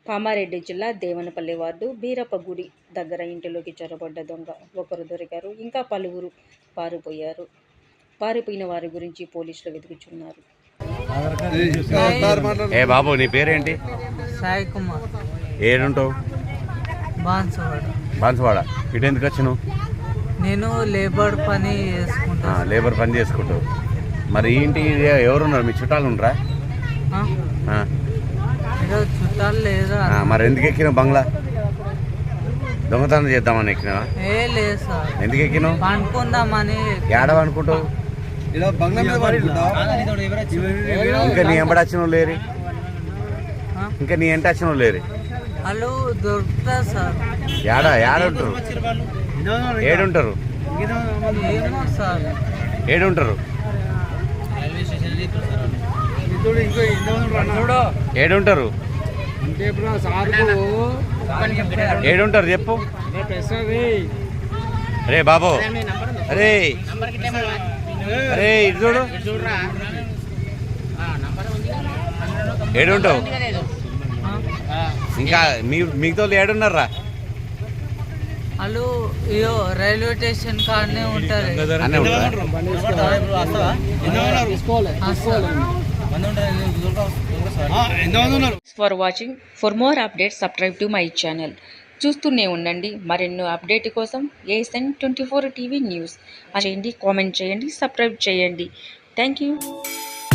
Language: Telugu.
కామారెడ్డి జిల్లా దేవనపల్లి వార్డు బీరప్పగుడి దగ్గర ఇంటిలోకి చొరబడ్డ దొంగ ఒకరు దొరికారు. ఇంకా పలువురు పారిపోయారు. పారిపోయిన వారి గురించి పోలీసులు వెతుకుతున్నారు. ఏ బాబు, నీ పేరేంటి? సాయి కుమార్. ఏడుంటావు? బాన్సువాడ. ఇటు ఎందుకు వచ్చినావు? నేను లేబర్ పని చేసుకుంటా. లేబర్ పని చేసుకుంటావు. మరి ఇంటి ఎవరున్నారు? మీ చుట్టాలు ఉండరా? చుట్టాలు లేదా? మరి ఎందుకు ఎక్కినావు బంగ్లా? దొంగతనం చేద్దామని ఎక్కినావా? లేదు సార్. ఎందుకు ఎక్కినావు? అనుకుందామని. ఏడవ అనుకుంటావు? ఇంకా నీ ఎంబడి వచ్చిన లేరు? ఇంకా నీ ఎంట వచ్చిన లేరు? వాళ్ళు దొరుకుతారు సార్. ఏడుంటారు? ఏడుంటారు? ఏమో సార్. ఏడుంటారు? ఏడుంటారు? ఏడుంటారు చెప్పు. అరే బాబు, అరే అరే ఇటు చూడు. ఏడుంటావు? ఇంకా మిగతా ఏడున్నారా? వాళ్ళు రైల్వే స్టేషన్ కాడనే ఉంటారు. For watching. For more updates subscribe to my channel. చూస్తూనే ఉండండి. మరెన్నో అప్డేట్ కోసం ASN 24 టీవీ న్యూస్ చేయండి, కామెంట్ చేయండి, సబ్స్క్రైబ్ చేయండి. Thank you.